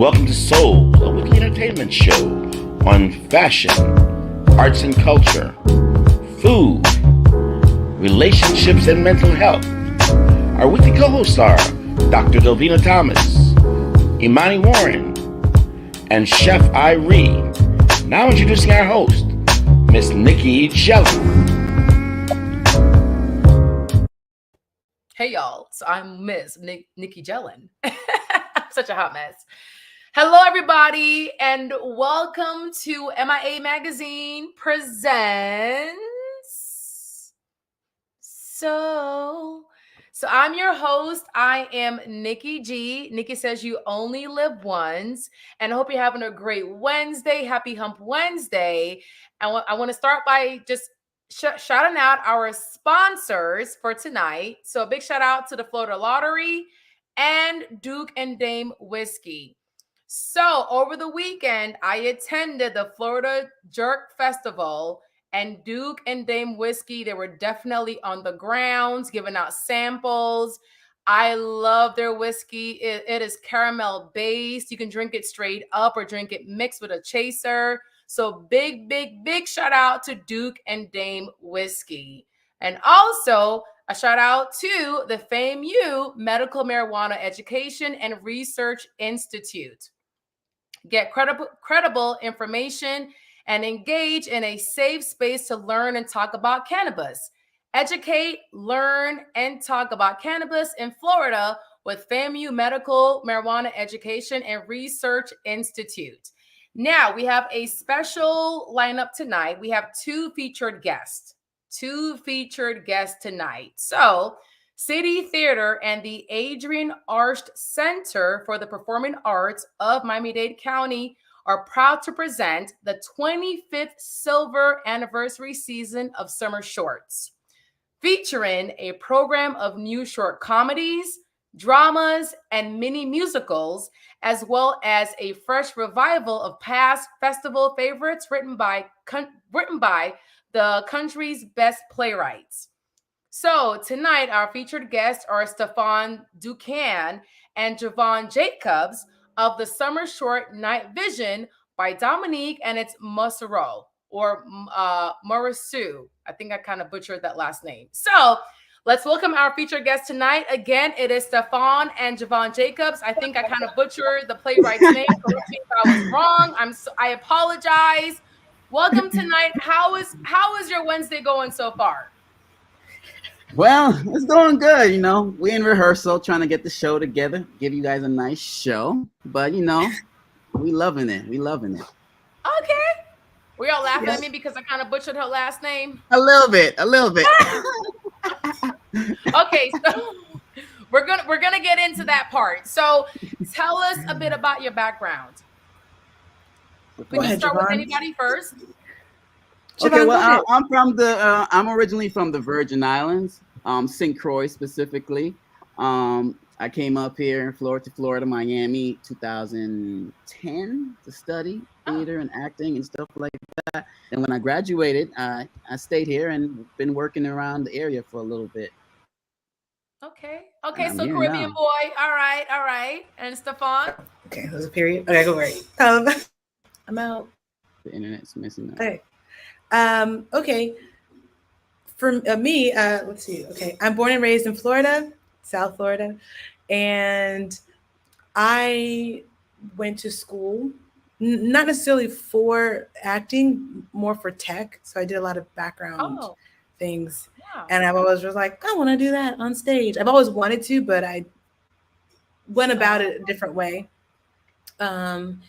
Welcome to Soul, a weekly entertainment show on fashion, arts and culture, food, relationships, and mental health. Our weekly co-hosts are Dr. Delvena Thomas, Imani Warren, and Chef Irie. Now introducing our host, Miss Nicky Gelin. Hey y'all, so I'm Miss Nicky Gelin. Such a hot mess. Hello everybody, and welcome to MIA Magazine presents. So I'm your host. I am Nicky G. Nicky says you only live once, and I hope you're having a great Wednesday. Happy Hump Wednesday. And I want to start by just shouting out our sponsors for tonight. So a big shout out to the Florida Lottery and Duke and Dame Whiskey. So over the weekend, I attended the Florida Jerk Festival, and Duke and Dame Whiskey, they were definitely on the grounds giving out samples. I love their whiskey. It is caramel based. You can drink it straight up or drink it mixed with a chaser. So big shout out to Duke and Dame Whiskey. And also a shout out to the FAMU Medical Marijuana Education and Research Institute. Get credible information and engage in a safe space to learn and talk about cannabis. Educate, learn, and talk about cannabis in Florida with FAMU Medical Marijuana Education and Research Institute. Now, we have a special lineup tonight. We have two featured guests tonight. So, City Theater and the Adrian Arsht Center for the Performing Arts of Miami-Dade County are proud to present the 25th Silver Anniversary season of Summer Shorts, featuring a program of new short comedies, dramas, and mini musicals, as well as a fresh revival of past festival favorites written by the country's best playwrights. So tonight, our featured guests are Stephon Duncan and Jovon Jacobs of the Summer Short Night Vision by Dominique and its Morriseau or Morriseau. I think I kind of butchered that last name. So let's welcome our featured guest tonight. Again, it is Stephon and Jovon Jacobs. I think I kind of butchered the playwright's name. Correct me if I was wrong. I apologize. Welcome tonight. How is your Wednesday going so far? Well, it's going good. We're in rehearsal trying to get the show together, give you guys a nice show. But, we loving it. Okay. Were y'all laughing at me because I kind of butchered her last name? A little bit. Okay, so we're gonna get into that part. So tell us a bit about your background. We can start with anybody first. Okay, well, I'm originally from the Virgin Islands, St. Croix specifically. I came up here in Florida, Miami, 2010 to study theater and acting and stuff like that. And when I graduated, I stayed here and been working around the area for a little bit. Okay, so Caribbean now. Boy. All right. And Stephon? Okay, there's a period. Okay, go right. I'm out. The internet's missing out. Okay. Okay. For me, let's see. Okay, I'm born and raised in Florida, South Florida, and I went to school, not necessarily for acting, more for tech. So I did a lot of background things, and I always was like, I want to do that on stage. I've always wanted to, but I went about it a different way. And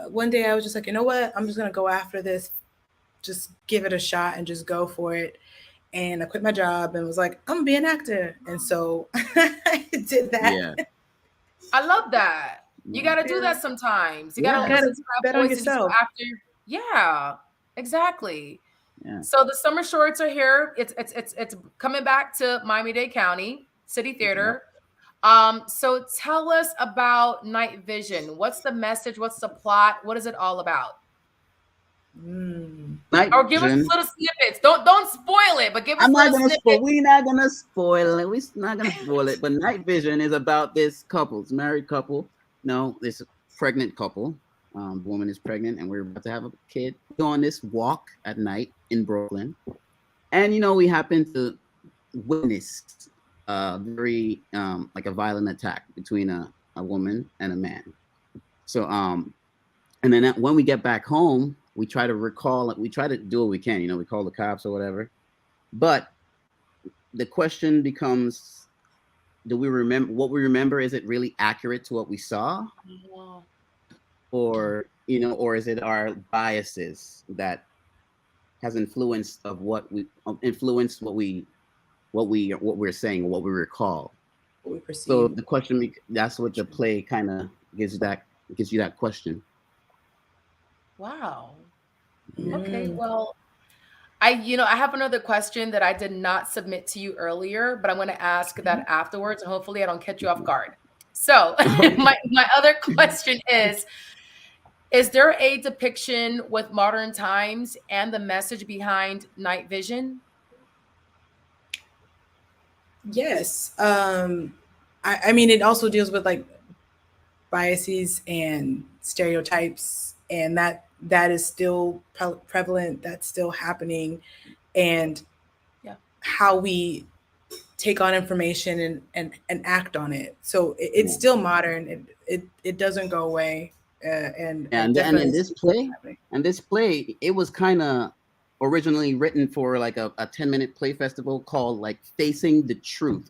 one day I was just like, you know what? I'm just going to go after this, just give it a shot and just go for it. And I quit my job and was like, I'm going to be an actor. And so I did that. Yeah. I love that. You got to do that sometimes. You got to listen to that voice yourself. After. Yeah, exactly. Yeah. So the summer shorts are here. It's coming back to Miami-Dade County City Theater. So tell us about Night Vision. What's the message? What's the plot? What is it all about? Or give us little snippets. Don't spoil it, but give us little snippets. We're not gonna spoil it. We're not gonna spoil it. But Night Vision is about this married couple this pregnant couple. The woman is pregnant, and we're about to have a kid. Go on this walk at night in Brooklyn, and we happen to witness very like a violent attack between a woman and a man. So and then when we get back home, we try to recall, we try to do what we can, we call the cops or whatever. But the question becomes, do we remember what we remember? Is it really accurate to what we saw? Or is it our biases that has influenced what we're saying, what we recall? What we perceive. So the question, that's what the play kind of gives you that question. Wow. Okay, well, I have another question that I did not submit to you earlier, but I'm going to ask that afterwards, and hopefully I don't catch you off guard. So my other question is there a depiction with modern times and the message behind night vision? Yes. I mean, it also deals with like biases and stereotypes, and that is still prevalent. That's still happening. And how we take on information and act on it. So it's still modern. It doesn't go away. And in this play, it was kind of originally written for like a 10-minute play festival called like Facing the Truth,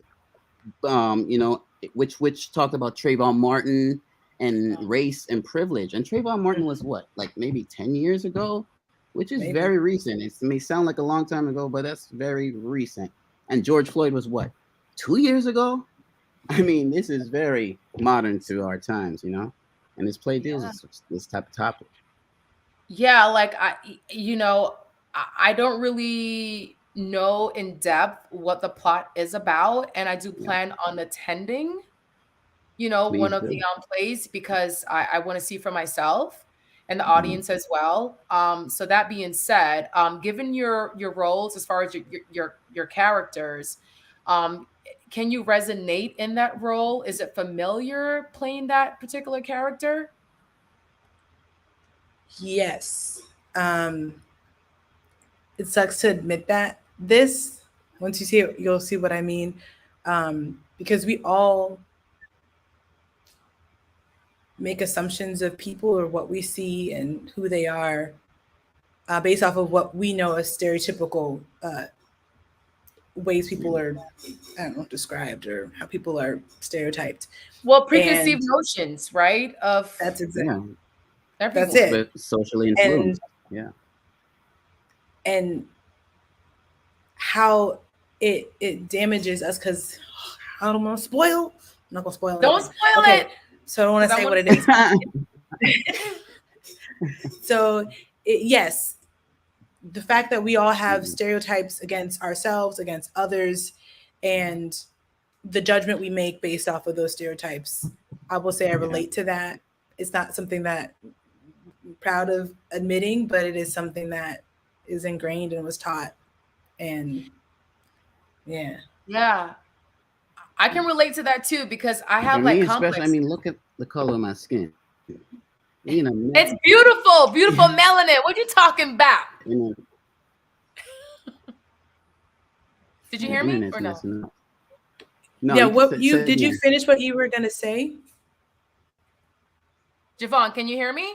which talked about Trayvon Martin and race and privilege. And Trayvon Martin was what, like maybe 10 years ago, which is very recent. It may sound like a long time ago, but that's very recent. And George Floyd was what, 2 years ago? I mean, this is very modern to our times, and this play deals with this type of topic. Yeah, like I don't really know in depth what the plot is about, and I do plan on attending, one of the plays, because I want to see for myself and the audience as well. So that being said, given your roles as far as your characters, can you resonate in that role? Is it familiar playing that particular character? Yes. It sucks to admit that. Once you see it, you'll see what I mean. Because we all make assumptions of people or what we see and who they are based off of what we know as stereotypical ways people are, described, or how people are stereotyped. Well, preconceived notions, right? That's exactly. Everyone. That's it. But socially influenced. And how it damages us, because I don't want to spoil. I'm not gonna spoil it. Don't spoil it. So I don't want to say what it is. So yes, the fact that we all have stereotypes against ourselves, against others, and the judgment we make based off of those stereotypes, I will say I relate to that. It's not something that I'm proud of admitting, but it is something that is ingrained and was taught. And I can relate to that too, because I have complex. I mean, look at the color of my skin. It's beautiful melanin. What you talking about? Did you hear me or no? No. Yeah. Did you finish what you were gonna say? Jovon, can you hear me?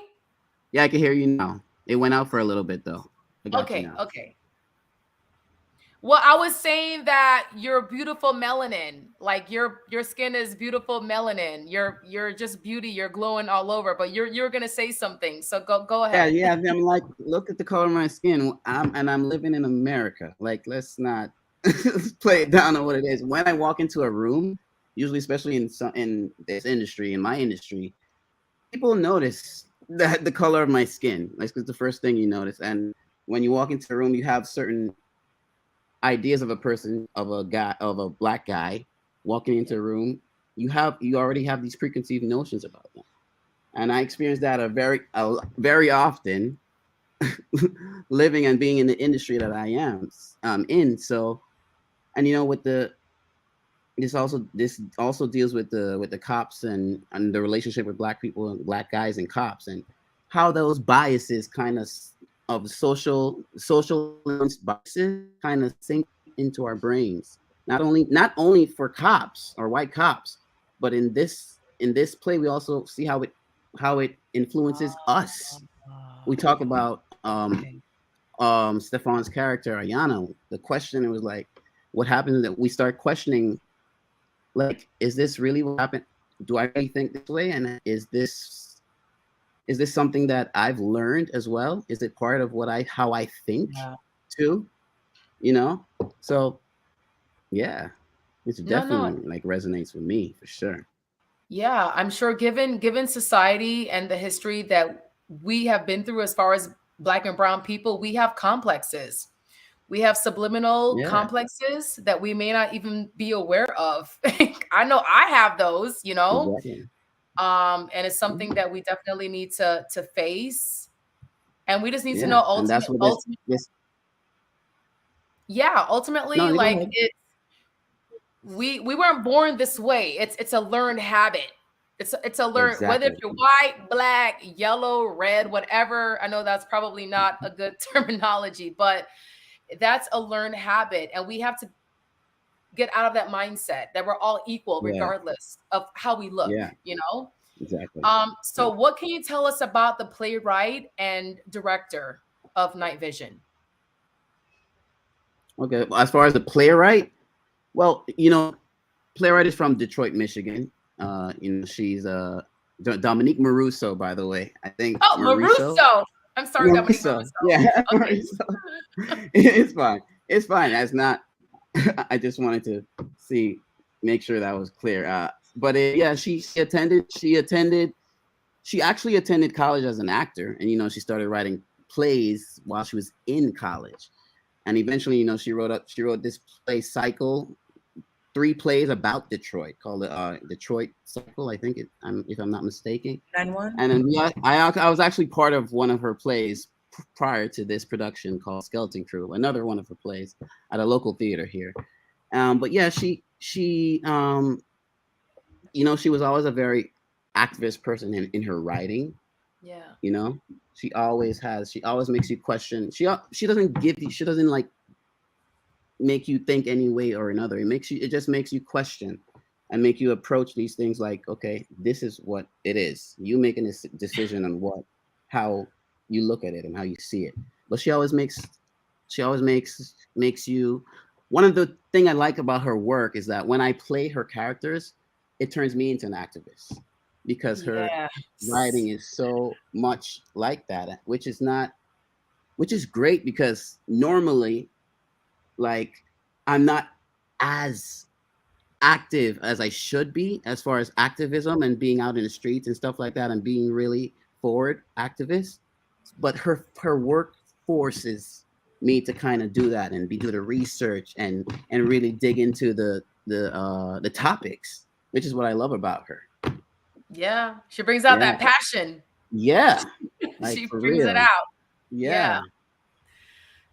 Yeah, I can hear you now. It went out for a little bit though. Okay. Well, I was saying that you're beautiful melanin. Like your skin is beautiful melanin. You're just beauty. You're glowing all over. But you're gonna say something. So go ahead. Yeah. I'm like, look at the color of my skin. I'm living in America. Like, let's not play it down on what it is. When I walk into a room, usually, especially in this industry, in my industry, people notice that the color of my skin. Like, it's the first thing you notice. And when you walk into a room, you have certain ideas of a person, of a black guy walking into a room. You already have these preconceived notions about them, and I experience that very often, living and being in the industry that I am in. So, and with the this also deals with the cops and the relationship with black people and black guys and cops, and how those biases kind of social biases kind of sink into our brains. Not only for cops or white cops, but in this play we also see how it influences us. We talk about Stephon's character Ayanna. The question was like, what happens that we start questioning, like, is this really what happened? Do I really think this way? And is this something that I've learned as well? Is it part of how I think too? You know? So yeah, it's definitely like resonates with me for sure. Yeah, I'm sure given society and the history that we have been through as far as Black and brown people, we have complexes. We have subliminal complexes that we may not even be aware of. I know I have those, you know. Exactly. And it's something that we definitely need to face. And we just need to know ultimately, No, like we weren't born this way. It's a learned habit. It's a learned, whether if you're white, black, yellow, red, whatever. I know that's probably not a good terminology, but that's a learned habit. And we have to get out of that mindset that we're all equal regardless of how we look, you know? Exactly. So what can you tell us about the playwright and director of Night Vision? Okay, as far as the playwright, well, you know, playwright is from Detroit, Michigan. You know, she's Dominique Morriseau, by the way. I think. Oh, Morriseau. I'm sorry, Dominique Morriseau. Yeah, okay. It's fine. It's fine. That's not. I just wanted to make sure that was clear. But she actually attended college as an actor, and you know, she started writing plays while she was in college, and eventually, you know, she wrote this play cycle, 3 plays about Detroit called the Detroit Cycle, I think if I'm not mistaken. 9-1. And then I was actually part of one of her plays prior to this production called Skeleton Crew, another one of her plays at a local theater here. But yeah, she you know, she was always a very activist person in her writing. Yeah. You know, she always makes you question. She doesn't like make you think any way or another. It just makes you question and make you approach these things like, okay, this is what it is. You making this decision on how you look at it and how you see it. But she always makes you. One of the thing I like about her work is that when I play her characters, it turns me into an activist because her writing is so much like that, which is great because normally, like, I'm not as active as I should be as far as activism and being out in the streets and stuff like that and being really forward activist. But her work forces me to kind of do that and do the research and really dig into the topics, which is what I love about her. Yeah, she brings out that passion. Yeah, like, she brings it out. Yeah.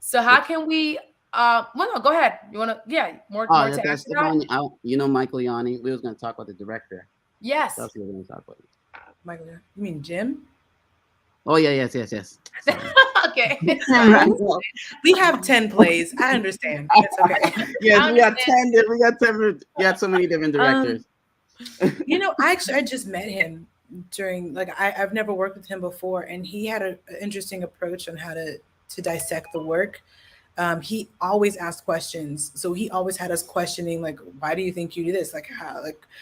So how can we? Well, no, go ahead. You want to? More to add to that? You know, Michael Yanni. We was going to talk about the director. Yes. That's what we were going to talk about. Michael, you mean Jim? Oh yeah, yes. Okay. We have 10 plays. I understand. It's okay. Yes, we got 10. We got so many different directors. You know, I just met him during, like, I've never worked with him before, and he had an interesting approach on how to dissect the work. He always asked questions, so he always had us questioning, like, why do you think you do this? Like,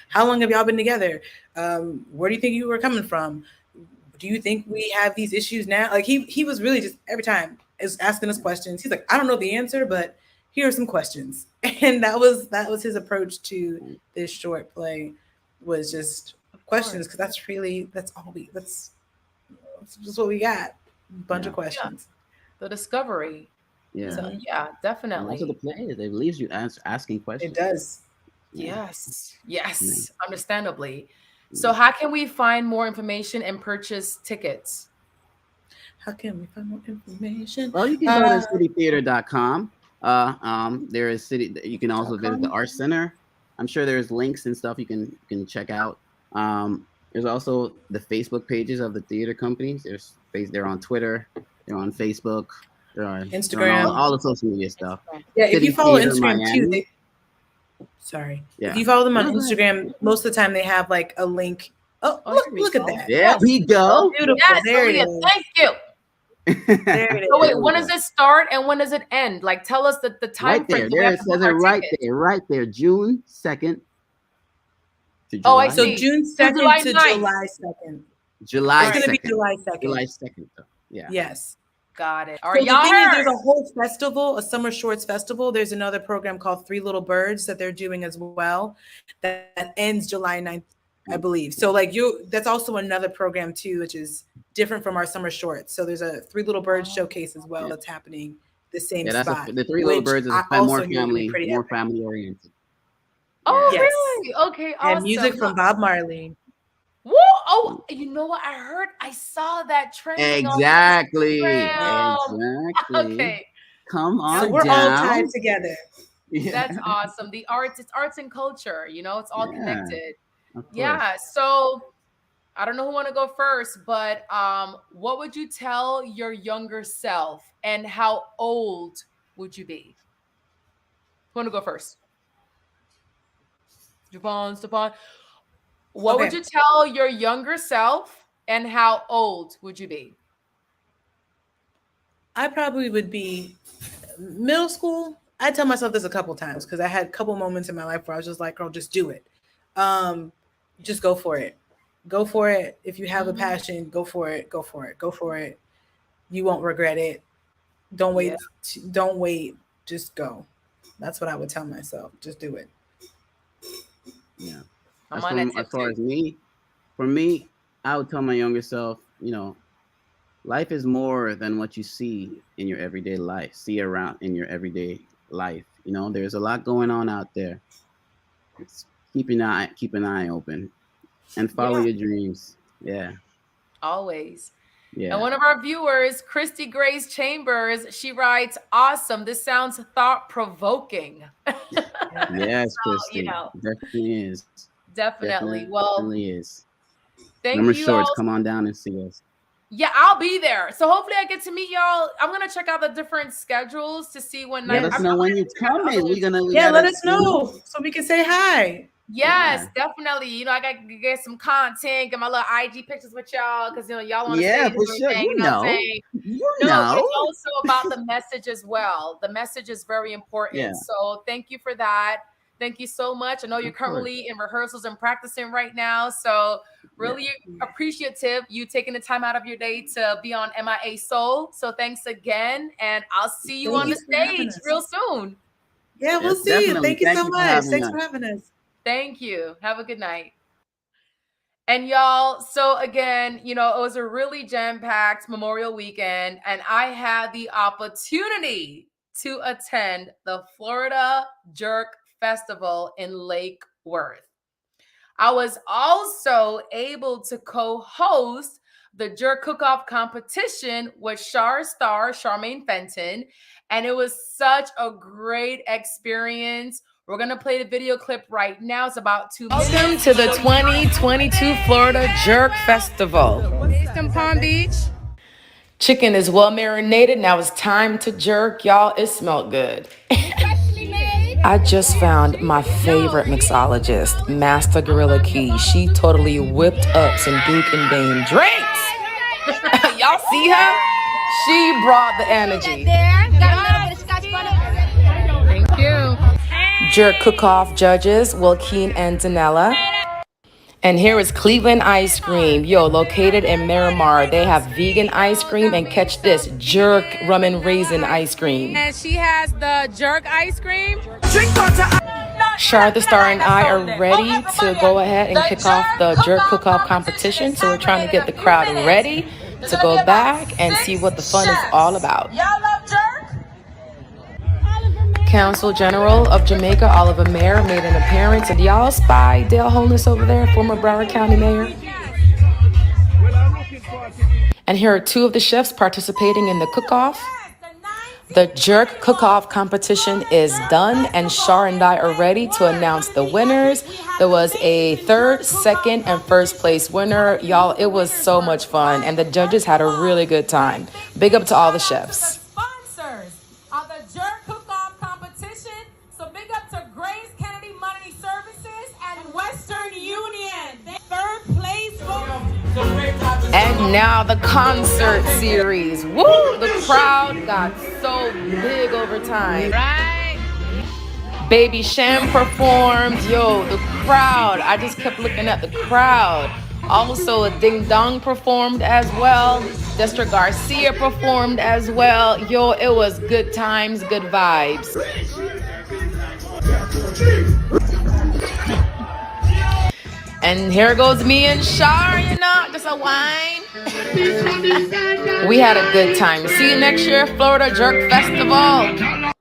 how long have y'all been together? Where do you think you were coming from? Do you think we have these issues now? Like, he was really just every time is asking us questions. He's like, I don't know the answer, but here are some questions. And that was his approach to this short play, was just questions, because that's just what we got. A bunch of questions. The discovery. Yeah. So, definitely. Also the play, it leaves you asking questions. It does. Yes. Understandably. So how can we find more information and purchase tickets? How can we find more information? Well, you can go to citytheater.com. There is you can also visit the Art Center. I'm sure there's links and stuff you can check out. There's also the Facebook pages of the theater companies. They're on Twitter, they're on Facebook, they're on Instagram, they're on all the social media stuff. Yeah, if City you follow Theater Instagram Miami. too, if Yeah. you follow them on Instagram, most of the time they have like a link. Oh, look at that. There we go. Beautiful. Yes, There it is. thank you. There it is. So wait, when does it start and when does it end? Like, tell us the time Right frame. there. It says it right there. June 2nd. Oh, I So see. June 2nd July to 9th. July 2nd. July It's 2nd. going to be July 2nd. July 2nd. Yeah. Yes. Got it. All So right, the y'all thing is, heard. there's a whole festival, a summer shorts festival. There's another program called Three Little Birds that they're doing as well that ends July 9th, I believe. So like that's also another program too, which is different from our summer shorts. So there's a Three Little Birds showcase as well that's happening the same spot. The Three Little Birds is more family oriented. Oh, Yes. really? Okay, awesome. And music from Bob Marley. Whoa! Oh, you know what? I saw that trending. Exactly. Instagram. Exactly. Okay, Come on So we're down. all tied together. Yeah. that's awesome. It's arts and culture. It's all connected. Of course. Yeah. So I don't know who want to go first, but what would you tell your younger self, and how old would you be? Who want to go first? Stephon. What would you tell your younger self, and how old would you be? I probably would be middle school. I tell myself this a couple times because I had a couple moments in my life where I was just like, girl, just do it. Just go for it. Go for it. If you have a passion, go for it. Go for it. Go for it. You won't regret it. Don't wait. Don't wait. Just go. That's what I would tell myself. Just do it. Yeah. As far as me, for me, I would tell my younger self, life is more than what you see in your everyday life. See around in your everyday life. There's a lot going on out there. Keep an eye open, and follow your dreams. Yeah. Always. Yeah. And one of our viewers, Christy Grace Chambers, she writes, "Awesome. This sounds thought-provoking." Yes, So, Christy. Definitely is. Definitely. Well, definitely is. Thank Summer you shorts, all. come on down and see us. Yeah, I'll be there. So hopefully I get to meet y'all. I'm gonna check out the different schedules to see when. Let us know when you're coming. Let us know so we can say hi. Yes, definitely. I got to get some content, get my little IG pictures with y'all because y'all want to say for sure. What I'm saying? It's also about the message as well. The message is very important. Yeah. So thank you for that. Thank you so much. I know you're currently in rehearsals and practicing right now. So really appreciative you taking the time out of your day to be on MIA Soul. So thanks again. And I'll see you on the stage real soon. Yeah, we'll see you. Thank you so much. Thanks for having us. Thank you. Have a good night. And y'all, so again, it was a really jam-packed Memorial weekend, and I had the opportunity to attend the Florida Jerk Festival in Lake Worth. I was also able to co-host the Jerk Cook-Off competition with Char's star, Charmaine Fenton, and it was such a great experience. We're going to play the video clip right now. It's about 2 minutes. Welcome to the 2022 Florida Jerk Festival. Based in Palm Beach. Chicken is well marinated. Now it's time to jerk. Y'all, it smelled good. I just found my favorite mixologist, Master Gorilla Key. She totally whipped up some Duke and Dane drinks. Y'all see her? She brought the energy. Thank you. Jerk Cook-Off judges, Wilkeen and Danella. And here is Cleveland Ice Cream. Located in Miramar. They have vegan ice cream, and catch this, jerk rum and raisin ice cream. And she has the jerk ice cream. Char the Star and I are ready to go ahead and kick off the Jerk Cook-Off competition. So we're trying to get the crowd ready to go back and see what the fun is all about. Y'all love jerk? Council General of Jamaica, Oliver Mayer, made an appearance. And y'all spy Dale Holness over there, former Broward County Mayor? And here are two of the chefs participating in the cook-off. The jerk cook-off competition is done, and Shar and I are ready to announce the winners. There was a third, second, and first place winner. Y'all, it was so much fun, and the judges had a really good time. Big up to all the chefs. Sponsors of the jerk cook-off competition. So big up to Grace Kennedy Money Services and Western Union. Third place vote. And now the concert series. Woo! The crowd got so big over time, right? Baby Sham performed. Yo, the crowd. I just kept looking at the crowd. Also, Ding Dong performed as well. Destra Garcia performed as well. Yo, it was good times, good vibes. And here goes me and Shar, just a wine. We had a good time. See you next year, Florida Jerk Festival.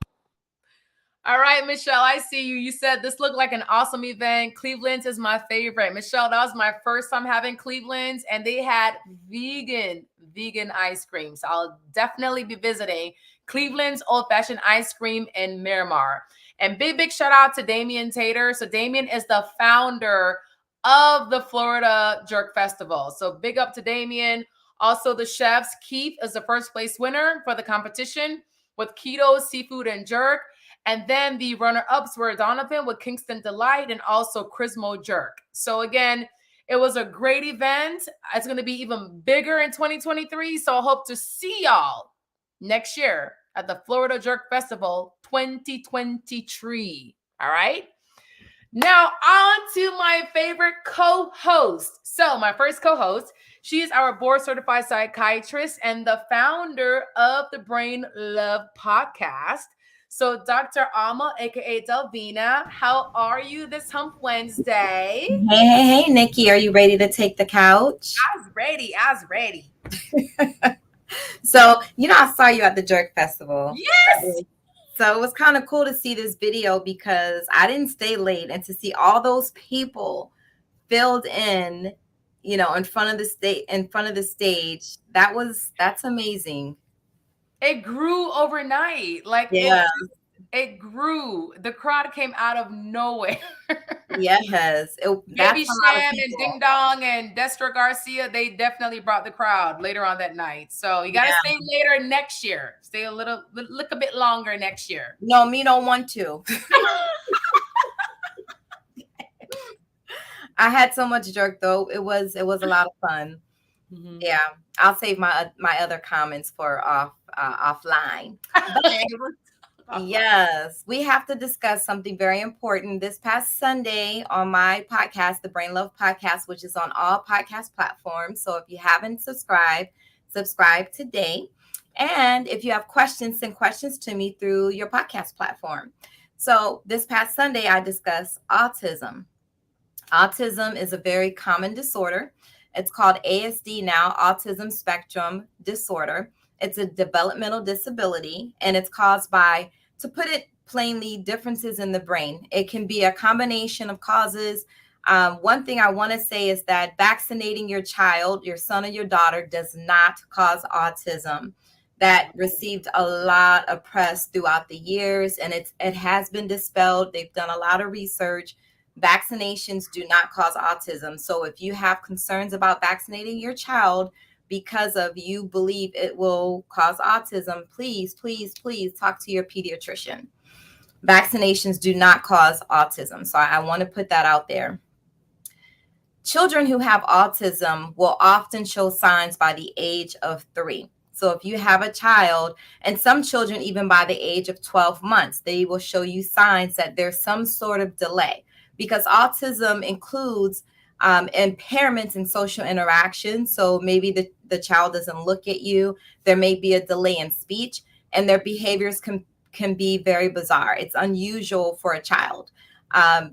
All right, Michelle, I see you. You said this looked like an awesome event. Cleveland's is my favorite. Michelle, that was my first time having Cleveland's, and they had vegan ice cream. So I'll definitely be visiting Cleveland's old-fashioned ice cream in Miramar. And big shout out to Damian Tater. So Damian is the founder of the Florida Jerk Festival. So big up to Damien. Also the chefs, Keith is the first place winner for the competition with Keto, Seafood, and Jerk. And then the runner-ups were Donovan with Kingston Delight and also Crismo Jerk. So again, it was a great event. It's going to be even bigger in 2023. So I hope to see y'all next year at the Florida Jerk Festival 2023. All right. Now, on to my favorite co-host. So my first co-host, she is our board-certified psychiatrist and the founder of the Brain Love podcast. So Dr. Alma, a.k.a. Delvena, how are you this Hump Wednesday? Hey, Nikki, are you ready to take the couch? I was ready. So, I saw you at the Jerk Festival. Yes! So it was kind of cool to see this video because I didn't stay late, and to see all those people filled in, in front of the stage, that's amazing. It grew overnight. It grew. The crowd came out of nowhere. Yes. Baby Sham and Ding Dong and Destra Garcia, they definitely brought the crowd later on that night. So you got to stay later next year. Stay look a bit longer next year. No, me don't want to. I had so much jerk though. It was a lot of fun. Mm-hmm. Yeah. I'll save my other comments for offline. Yes, we have to discuss something very important. This past Sunday on my podcast, the Brain Love Podcast, which is on all podcast platforms. So if you haven't subscribe today. And if you have questions, send questions to me through your podcast platform. So this past Sunday, I discussed autism. Autism is a very common disorder. It's called ASD now, Autism Spectrum Disorder. It's a developmental disability, and it's caused by, to put it plainly, differences in the brain. It can be a combination of causes. One thing I want to say is that vaccinating your child, your son or your daughter, does not cause autism. That received a lot of press throughout the years, and it has been dispelled. They've done a lot of research. Vaccinations do not cause autism. So if you have concerns about vaccinating your child because of you believe it will cause autism, please talk to your pediatrician. Vaccinations do not cause autism. So I want to put that out there. Children who have autism will often show signs by the age of 3. So if you have a child, and some children even by the age of 12 months, they will show you signs that there's some sort of delay, because autism includes impairments in social interaction. So maybe the child doesn't look at you. There may be a delay in speech, and their behaviors can be very bizarre. It's unusual for a child.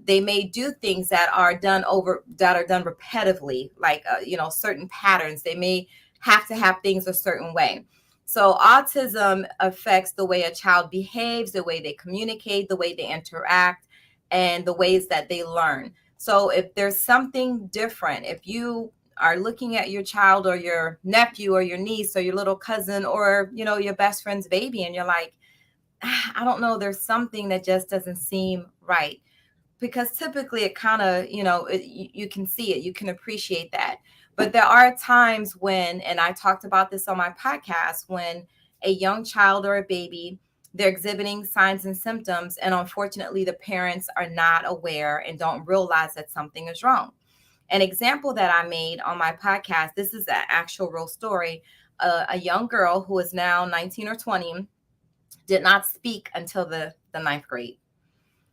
They may do things that are done repetitively, like certain patterns. They may have to have things a certain way. So autism affects the way a child behaves, the way they communicate, the way they interact, and the ways that they learn. So if there's something different, if you are looking at your child or your nephew or your niece or your little cousin or, your best friend's baby, and you're like, I don't know, there's something that just doesn't seem right. Because typically it kind of, you can see it, you can appreciate that. But there are times when, and I talked about this on my podcast, when a young child or a baby, they're exhibiting signs and symptoms, and unfortunately the parents are not aware and don't realize that something is wrong. An example that I made on my podcast, this is an actual real story. A young girl who is now 19 or 20 did not speak until the ninth grade.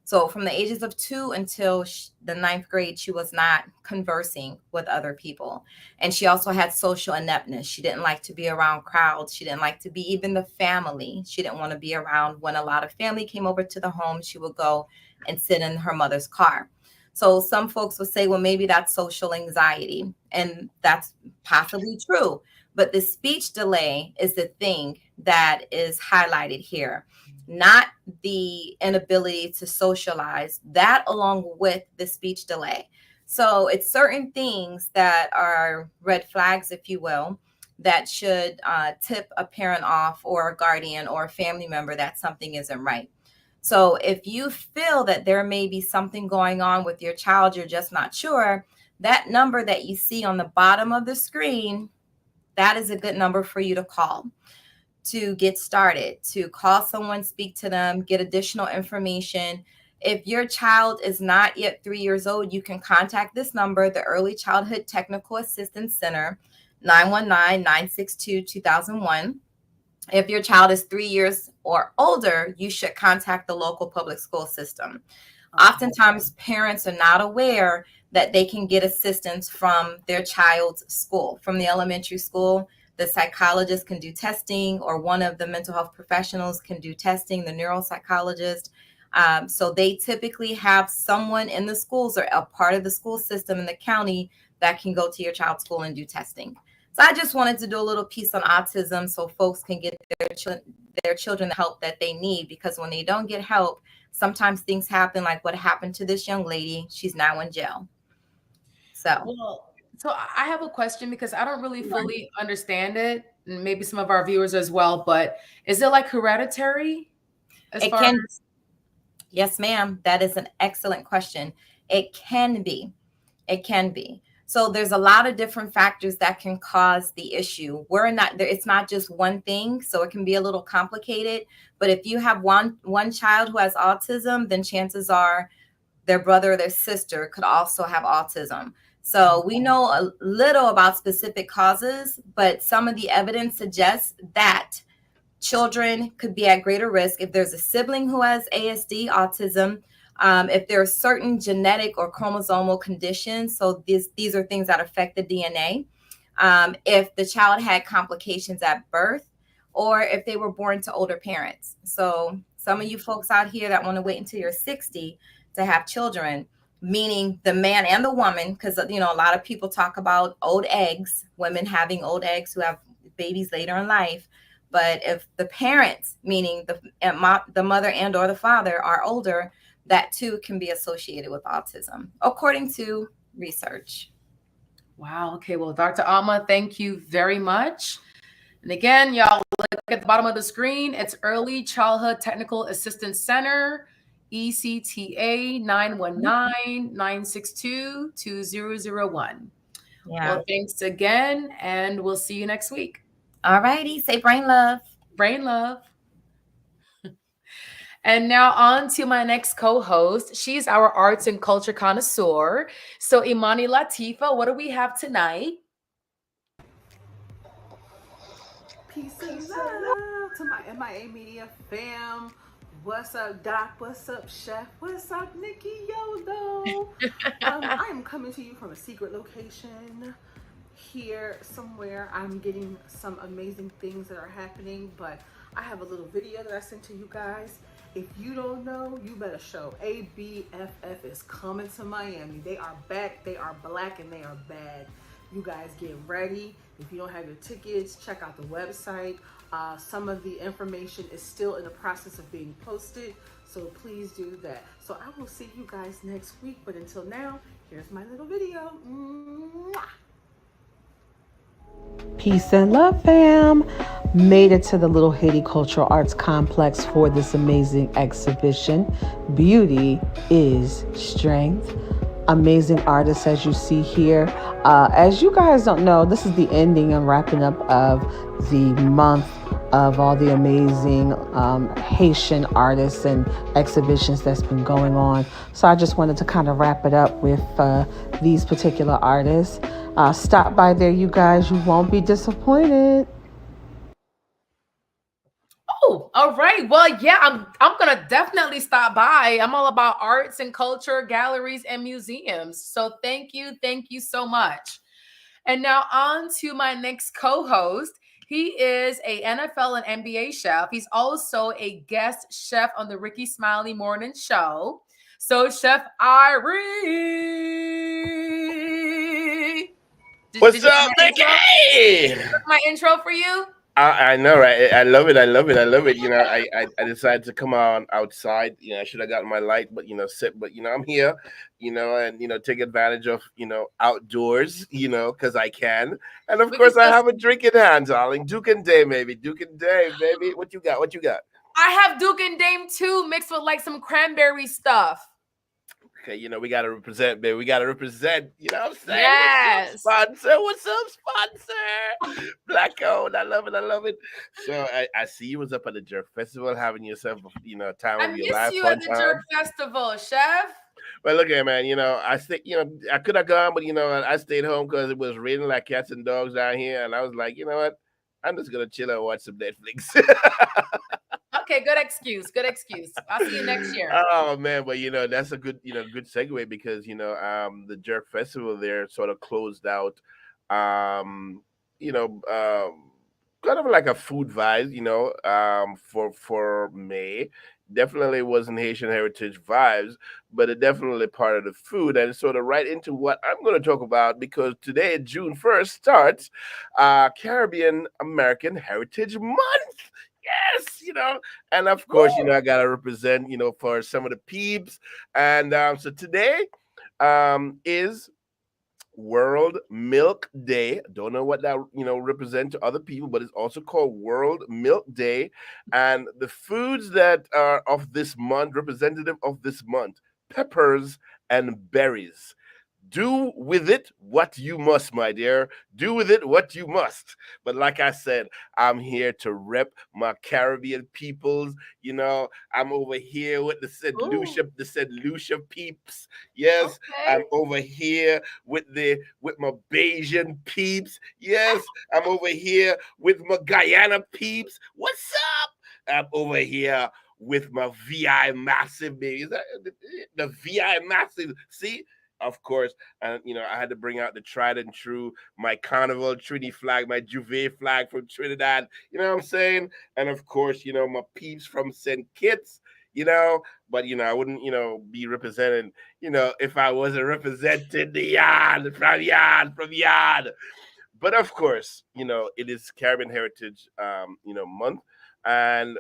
So from the ages of 2 until the ninth grade, she was not conversing with other people. And she also had social ineptness. She didn't like to be around crowds. She didn't like to be even the family. She didn't want to be around when a lot of family came over to the home. She would go and sit in her mother's car. So some folks would say, well, maybe that's social anxiety. And that's possibly true. But the speech delay is the thing that is highlighted here, not the inability to socialize, that along with the speech delay. So it's certain things that are red flags, if you will, that should tip a parent off, or a guardian or a family member, that something isn't right. So if you feel that there may be something going on with your child, you're just not sure, that number that you see on the bottom of the screen, that is a good number for you to call, to get started, to call someone, speak to them, get additional information. If your child is not yet 3 years old, you can contact this number, the Early Childhood Technical Assistance Center, 919-962-2001. If your child is 3 years or older, you should contact the local public school system. Oftentimes, parents are not aware that they can get assistance from their child's school, from the elementary school. The psychologist can do testing, or one of the mental health professionals can do testing, the neuropsychologist. So they typically have someone in the schools, or a part of the school system in the county, that can go to your child's school and do testing. So I just wanted to do a little piece on autism so folks can get their children the help that they need, because when they don't get help, sometimes things happen like what happened to this young lady. She's now in jail. So I have a question, because I don't really fully understand it, and maybe some of our viewers as well, but is it like hereditary? Yes, ma'am. That is an excellent question. It can be. So there's a lot of different factors that can cause the issue. It's not just one thing, so it can be a little complicated. But if you have one child who has autism, then chances are their brother or their sister could also have autism. So we know a little about specific causes, but some of the evidence suggests that children could be at greater risk if there's a sibling who has ASD, autism, if there are certain genetic or chromosomal conditions. So these are things that affect the DNA. If the child had complications at birth, or if they were born to older parents. So some of you folks out here that want to wait until you're 60 to have children, meaning the man and the woman, because a lot of people talk about old eggs, women having old eggs who have babies later in life. But if the parents, meaning the mother and or the father, are older, that too can be associated with autism, according to research. Wow. Okay. Well, Dr. Alma, thank you very much. And again, y'all look at the bottom of the screen. It's Early Childhood Technical Assistance Center, ECTA 919-962-2001. Yeah. Well, thanks again, and we'll see you next week. All righty. Say brain love. Brain love. And now on to my next co-host. She's our arts and culture connoisseur. So Imani Latifa, what do we have tonight? Peace and love to my MIA Media fam. What's up, Doc? What's up, Chef? What's up, Nicky Yodo? I am coming to you from a secret location here somewhere. I'm getting some amazing things that are happening, but I have a little video that I sent to you guys. If you don't know, you better show. ABFF is coming to Miami. They are back, they are black, and they are bad. You guys get ready. If you don't have your tickets, check out the website. Some of the information is still in the process of being posted, so please do that. So I will see you guys next week, but until now, here's my little video. Mwah! Peace and love, fam. Made it to the Little Haiti Cultural Arts Complex for this amazing exhibition. Beauty is strength. Amazing artists, as you see here. As you guys don't know, this is the ending and wrapping up of the month of all the amazing Haitian artists and exhibitions that's been going on. So I just wanted to kind of wrap it up with these particular artists. Stop by there, you guys. You won't be disappointed. Oh, all right. Well, yeah, I'm gonna definitely stop by. I'm all about arts and culture, galleries, and museums. So thank you so much. And now on to my next co-host. He is a NFL and NBA chef. He's also a guest chef on the Ricky Smiley Morning Show. So Chef Irie. What's up, Nicky? My intro for you? I know, right? I love it. You know, I decided to come on outside. You know, I should have gotten my light, but I'm here, and take advantage of outdoors, because I can. And of course, I have a drink in hand, darling. Duke and Dame, baby. Duke and Dame, baby. What you got? I have Duke and Dame too, mixed with like some cranberry stuff. Okay, we gotta represent, baby. We gotta represent. You know what I'm saying? Yes. What's up, sponsor? Black owned. I love it. So I see you was up at the Jerk Festival having yourself, time of your life. I miss you at the Jerk Festival, Chef. Well, look here, man. I stay. I could have gone, but I stayed home because it was raining like cats and dogs down here, and I was like, you know what? I'm just gonna chill and watch some Netflix. Okay, good excuse. I'll see you next year. Oh man, but that's a good good segue because the Jerk Festival there sort of closed out kind of like a food vibe, for May. Definitely wasn't Haitian heritage vibes, but it definitely part of the food, and it's sort of right into what I'm going to talk about because today, June 1st, starts Caribbean American Heritage Month. Yes, and of course, I gotta represent, for some of the peeps, and so today, is World Milk Day. Don't know what that represent to other people, but it's also called World Milk Day, and the foods that are of this month, representative of this month, peppers and berries. Do with it what you must, my dear. Do with it what you must. But like I said, I'm here to rep my Caribbean peoples. I'm over here with the St. Lucia peeps. Yes, okay. I'm over here with my Bayesian peeps. Yes, I'm over here with my Guyana peeps. What's up? I'm over here with my VI Massive, baby. Is that the VI Massive? See? Of course, and I had to bring out the tried and true, my Carnival Trinity flag, my Juve flag from Trinidad. You know what I'm saying? And of course, my peeps from St. Kitts. But I wouldn't, be represented, if I wasn't representing the yard from yard. But of course, it is Caribbean Heritage, month, and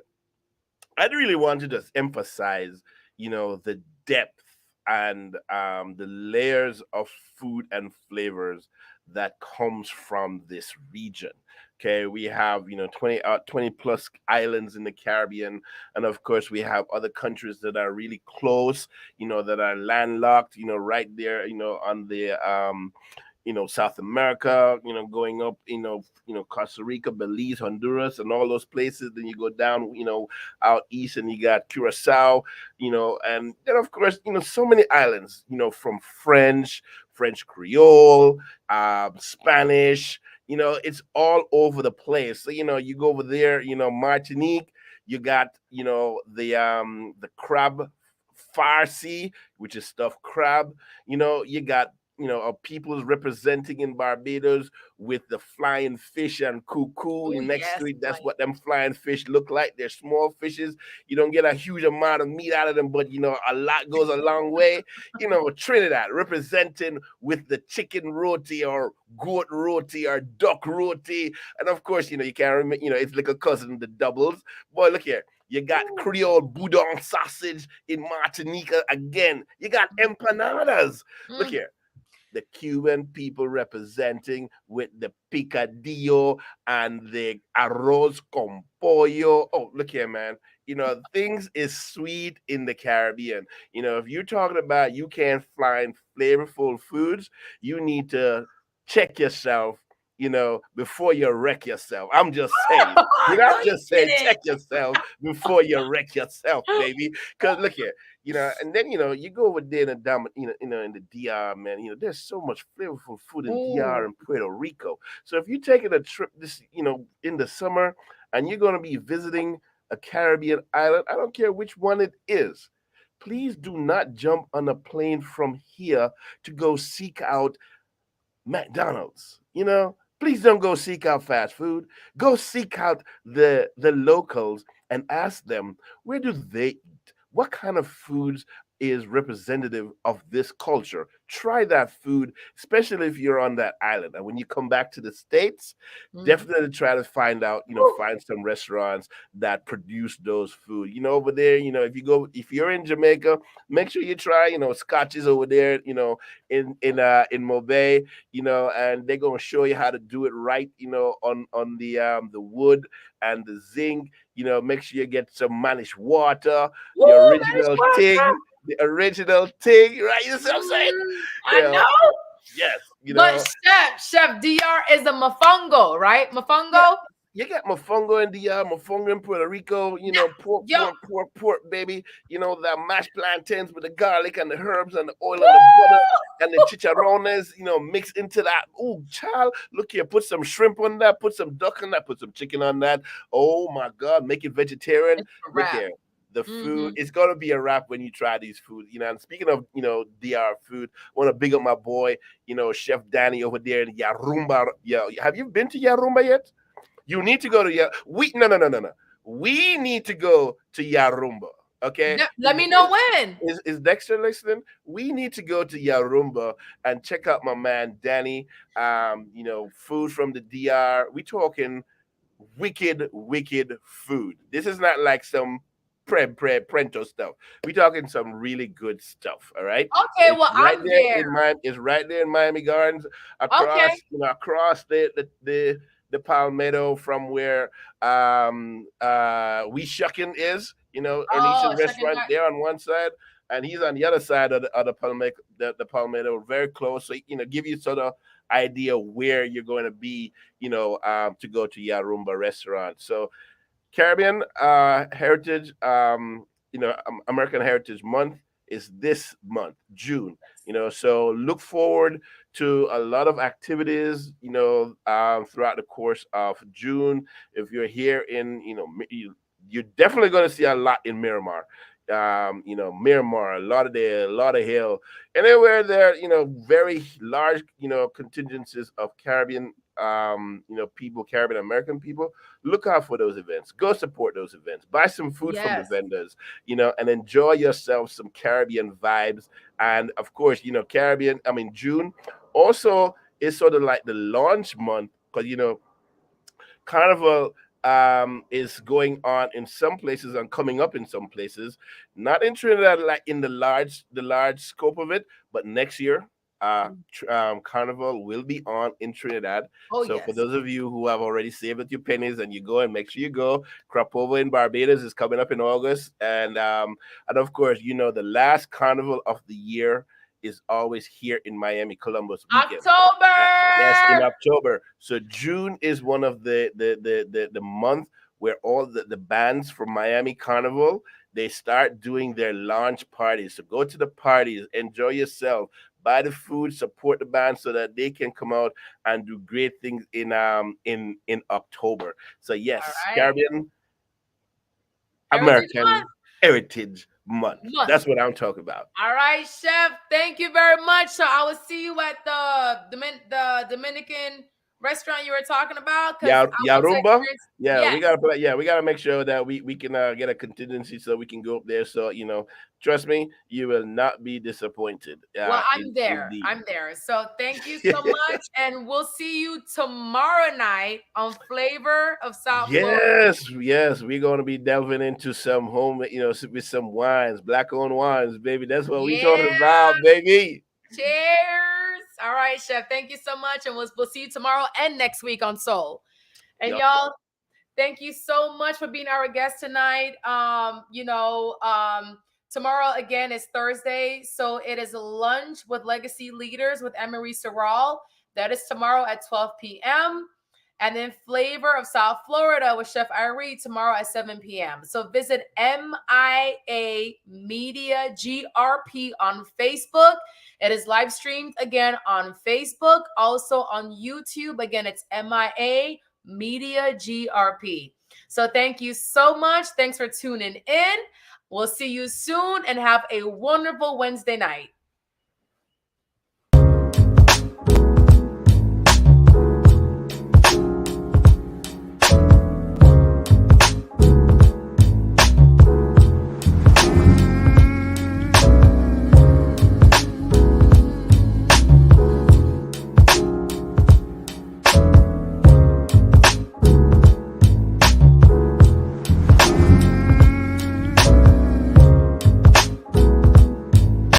I'd really want to just emphasize, the depth and the layers of food and flavors that comes from this region. Okay, we have 20 plus islands in the Caribbean, and of course we have other countries that are really close, that are landlocked, right there, on the South America, going up, Costa Rica, Belize, Honduras, and all those places. Then you go down, out east, and you got Curacao, and then of course, so many islands, from French Creole, Spanish, it's all over the place. So, you go over there, Martinique, you got, the crab farci, which is stuffed crab, you got people's representing in Barbados with the flying fish and cuckoo next to it. That's what them flying fish look like. They're small fishes. You don't get a huge amount of meat out of them, but a lot goes a long way. Trinidad representing with the chicken roti or goat roti or duck roti. And of course, you can't remember, it's like a cousin, the doubles. Boy, look here. You got Creole boudin sausage in Martinique again. You got empanadas. Look here. the Cuban people representing with the picadillo and the arroz con pollo. Oh, look here, man. Things is sweet in the Caribbean. If you're talking about you can't find flavorful foods, you need to check yourself, before you wreck yourself. I'm just saying. I'm just saying, check yourself before you wreck yourself, baby. Because look here, and then you go over there in the in the DR, man. There's so much flavorful food in DR and Puerto Rico. So if you're taking a trip this, in the summer, and you're gonna be visiting a Caribbean island, I don't care which one it is, please do not jump on a plane from here to go seek out McDonald's. Please don't go seek out fast food. Go seek out the locals and ask them, where do they eat? What kind of foods is representative of this culture? Try that food, especially if you're on that island. And when you come back to the States, definitely try to find out, find some restaurants that produce those food. Over there, if you're in Jamaica, make sure you try, scotches over there, in Mobay, and they're gonna show you how to do it right, on the wood and the zinc. Make sure you get some managed water, the original thing. The original thing, right? You know what I'm saying? I know. Yes. But Chef, DR is a mofongo, right? Mofongo? Yeah. You got mofongo in DR, mofongo in Puerto Rico, pork, baby. The mashed plantains with the garlic and the herbs and the oil and the butter and the chicharrones, mixed into that. Oh, child, look here, put some shrimp on that, put some duck on that, put some chicken on that. Oh, my God, make it vegetarian. Look here. The food, it's gonna be a wrap when you try these foods, And speaking of, DR food, I want to big up my boy, Chef Danny over there in Yarumba. Yeah, have you been to Yarumba yet? You need to go to no. We need to go to Yarumba. Okay. Let me know when. Is Dexter listening? We need to go to Yarumba and check out my man Danny. Food from the DR. We talking wicked food. This is not like some prento stuff. We're talking some really good stuff. All right. Okay. Well, I'm there. It's right there in Miami Gardens, across across the Palmetto from where We Shuckin' is. Anisha's restaurant there on one side, and he's on the other side of the Palmetto, very close. So give you sort of idea where you're going to be. To go to Yarumba restaurant. So Caribbean Heritage, American Heritage Month is this month, June. So look forward to a lot of activities, throughout the course of June. If you're here in, you're definitely going to see a lot in Miramar. Miramar, Lauderdale, anywhere there, very large, contingencies of Caribbean, people, Caribbean American people. Look out for those events. Go support those events. Buy some food from the vendors, and enjoy yourself some Caribbean vibes. And of course, June also is sort of like the launch month because, Carnival is going on in some places and coming up in some places. Not in Trinidad, like in the large scope of it, but next year, Carnival will be on in Trinidad. For those of you who have already saved up your pennies and you go, and make sure you go. Crop Over in Barbados is coming up in August, and of course, the last Carnival of the year is always here in Miami, Columbus weekend. October. Yes, in October. So June is one of the month where all the bands from Miami Carnival, they start doing their launch parties. So go to the parties, enjoy yourself, buy the food, support the band so that they can come out and do great things in October. So yes, Caribbean American Heritage Month. That's what I'm talking about. All right, Chef. Thank you very much. So I will see you at the Dominican restaurant you were talking about. Yarumba. We gotta make sure that we can get a contingency so we can go up there. So trust me, you will not be disappointed. Well, I'm there. So thank you so much, and we'll see you tomorrow night on Flavor of South Florida. Yes, we're gonna be delving into some home, with some wines, black-owned wines, baby. That's what we're talking about, baby. Cheers. All right, Chef. Thank you so much. And we'll see you tomorrow and next week on Soul. And y'all, thank you so much for being our guest tonight. Tomorrow again is Thursday, so it is lunch with legacy leaders with Emery Serral. That is tomorrow at 12 p.m. And then Flavor of South Florida with Chef Irie tomorrow at 7 p.m. So visit MIA Media GRP on Facebook. It is live streamed again on Facebook, also on YouTube. Again, it's MIA Media GRP. So thank you so much. Thanks for tuning in. We'll see you soon and have a wonderful Wednesday night.